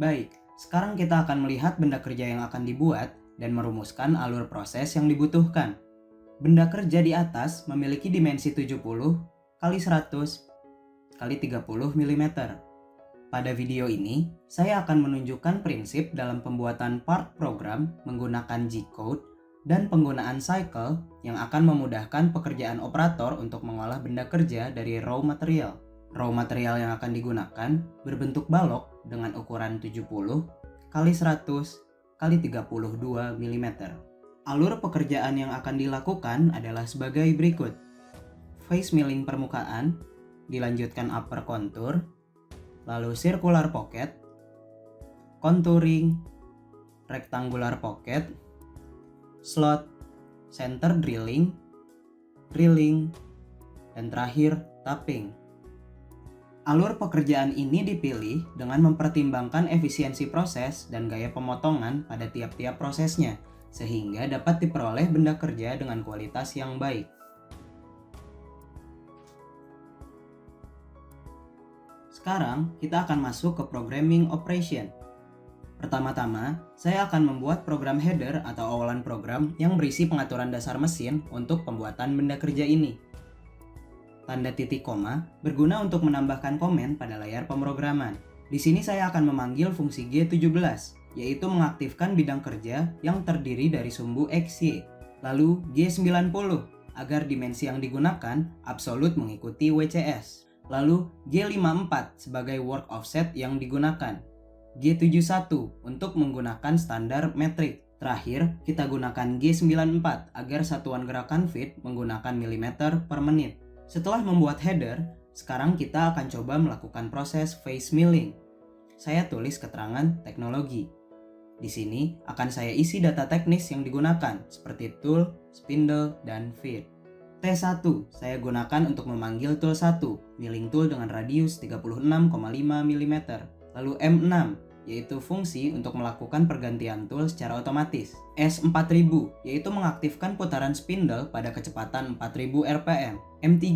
Baik, sekarang kita akan melihat benda kerja yang akan dibuat dan merumuskan alur proses yang dibutuhkan. Benda kerja di atas memiliki dimensi 70 kali 100 kali 30 mm. Pada video ini, saya akan menunjukkan prinsip dalam pembuatan part program menggunakan G-code dan penggunaan cycle yang akan memudahkan pekerjaan operator untuk mengolah benda kerja dari raw material. Raw material yang akan digunakan berbentuk balok dengan ukuran 70 kali 100 kali 32 mm. Alur pekerjaan yang akan dilakukan adalah sebagai berikut. Face milling permukaan, dilanjutkan upper contour, lalu circular pocket, contouring, rectangular pocket, slot, center drilling, dan terakhir tapping. Alur pekerjaan ini dipilih dengan mempertimbangkan efisiensi proses dan gaya pemotongan pada tiap-tiap prosesnya, sehingga dapat diperoleh benda kerja dengan kualitas yang baik. Sekarang kita akan masuk ke programming operation. Pertama-tama, saya akan membuat program header atau awalan program yang berisi pengaturan dasar mesin untuk pembuatan benda kerja ini. Tanda titik koma berguna untuk menambahkan komen pada layar pemrograman. Di sini saya akan memanggil fungsi G17, yaitu mengaktifkan bidang kerja yang terdiri dari sumbu XY. Lalu G90 agar dimensi yang digunakan absolut mengikuti WCS. Lalu G54 sebagai work offset yang digunakan. G71 untuk menggunakan standar metrik. Terakhir, kita gunakan G94 agar satuan gerakan feet menggunakan milimeter per menit. Setelah membuat header, sekarang kita akan coba melakukan proses face milling. Saya tulis keterangan teknologi. Di sini akan saya isi data teknis yang digunakan seperti tool, spindle, dan feet. T1 saya gunakan untuk memanggil tool 1, milling tool dengan radius 36,5 mm. Lalu M6, yaitu fungsi untuk melakukan pergantian tool secara otomatis. S4000, yaitu mengaktifkan putaran spindle pada kecepatan 4000 rpm. M3,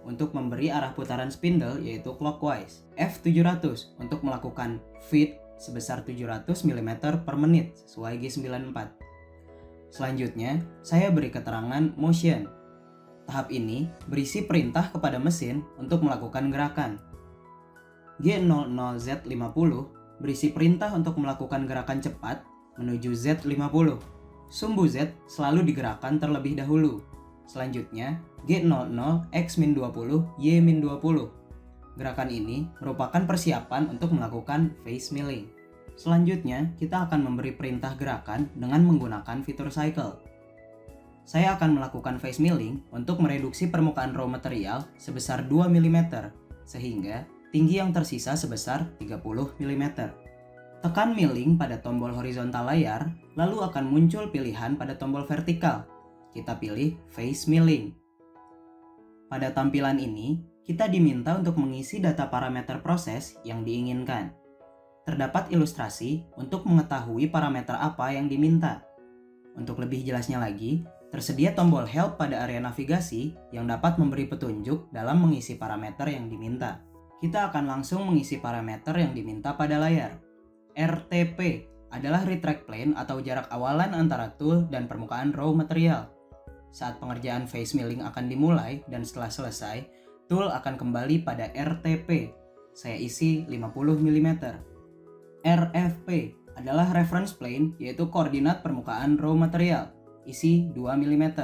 untuk memberi arah putaran spindle yaitu clockwise. F700, untuk melakukan feed sebesar 700 mm per menit sesuai G94. Selanjutnya, saya beri keterangan motion. Tahap ini berisi perintah kepada mesin untuk melakukan gerakan. G00Z50 berisi perintah untuk melakukan gerakan cepat menuju Z50. Sumbu Z selalu digerakkan terlebih dahulu. Selanjutnya, G00X-20Y-20. Gerakan ini merupakan persiapan untuk melakukan face milling. Selanjutnya, kita akan memberi perintah gerakan dengan menggunakan fitur cycle. Saya akan melakukan face milling untuk mereduksi permukaan raw material sebesar 2 mm, sehingga tinggi yang tersisa sebesar 30 mm. Tekan milling pada tombol horizontal layar, lalu akan muncul pilihan pada tombol vertikal. Kita pilih face milling. Pada tampilan ini, kita diminta untuk mengisi data parameter proses yang diinginkan. Terdapat ilustrasi untuk mengetahui parameter apa yang diminta. Untuk lebih jelasnya lagi, tersedia tombol help pada area navigasi yang dapat memberi petunjuk dalam mengisi parameter yang diminta. Kita akan langsung mengisi parameter yang diminta pada layar. RTP adalah retract plane atau jarak awalan antara tool dan permukaan raw material. Saat pengerjaan face milling akan dimulai dan setelah selesai, tool akan kembali pada RTP. Saya isi 50 mm. RFP adalah reference plane, yaitu koordinat permukaan raw material. Isi 2 mm.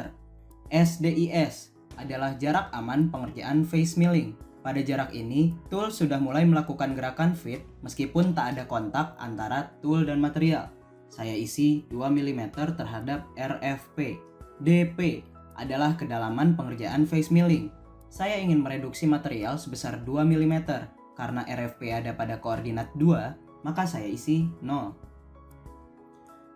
SDIS adalah jarak aman pengerjaan face milling. Pada jarak ini, tool sudah mulai melakukan gerakan feed meskipun tak ada kontak antara tool dan material. Saya isi 2 mm terhadap RFP. DP adalah kedalaman pengerjaan face milling. Saya ingin mereduksi material sebesar 2 mm. Karena RFP ada pada koordinat 2, maka saya isi 0.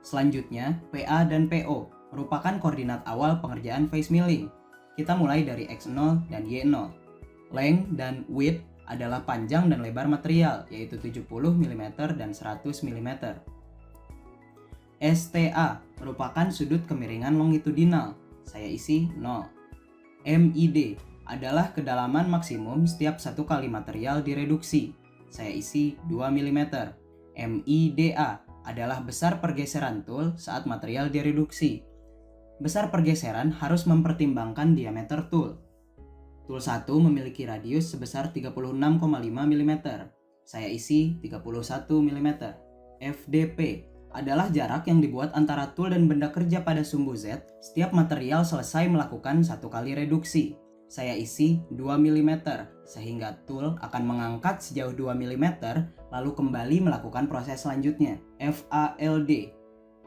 Selanjutnya, PA dan PO merupakan koordinat awal pengerjaan face milling. Kita mulai dari X0 dan Y0. Length dan width adalah panjang dan lebar material, yaitu 70 mm dan 100 mm. STA merupakan sudut kemiringan longitudinal. Saya isi 0. MID adalah kedalaman maksimum setiap satu kali material direduksi. Saya isi 2 mm. MIDA adalah besar pergeseran tool saat material direduksi. Besar pergeseran harus mempertimbangkan diameter tool. Tool 1 memiliki radius sebesar 36,5 mm. Saya isi 31 mm. FDP adalah jarak yang dibuat antara tool dan benda kerja pada sumbu Z setiap material selesai melakukan satu kali reduksi. Saya isi 2 mm, sehingga tool akan mengangkat sejauh 2 mm lalu kembali melakukan proses selanjutnya. FALD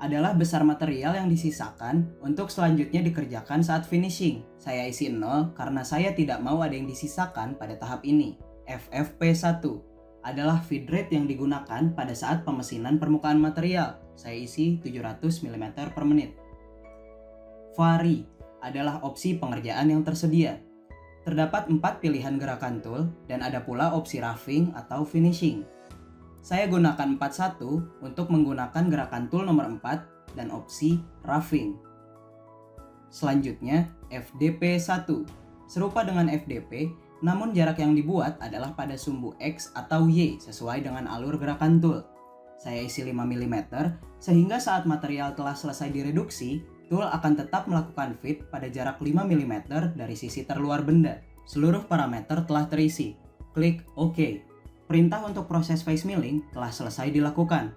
adalah besar material yang disisakan untuk selanjutnya dikerjakan saat finishing. Saya isi 0 karena saya tidak mau ada yang disisakan pada tahap ini. FFP1 adalah feed rate yang digunakan pada saat pemesinan permukaan material. Saya isi 700 mm per menit. Vari adalah opsi pengerjaan yang tersedia. Terdapat 4 pilihan gerakan tool dan ada pula opsi roughing atau finishing. Saya gunakan 41 untuk menggunakan gerakan tool nomor 4 dan opsi roughing. Selanjutnya, FDP1. Serupa dengan FDP, namun jarak yang dibuat adalah pada sumbu X atau Y sesuai dengan alur gerakan tool. Saya isi 5 mm, sehingga saat material telah selesai direduksi, tool akan tetap melakukan feed pada jarak 5 mm dari sisi terluar benda. Seluruh parameter telah terisi. Klik OK. Perintah untuk proses face milling telah selesai dilakukan.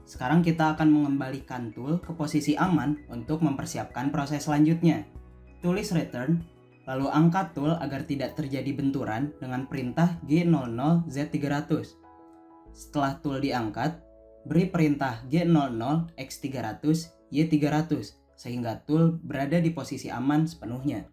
Sekarang kita akan mengembalikan tool ke posisi aman untuk mempersiapkan proses selanjutnya. Tulis return, lalu angkat tool agar tidak terjadi benturan dengan perintah G00Z300. Setelah tool diangkat, beri perintah G00X300Y300 sehingga tool berada di posisi aman sepenuhnya.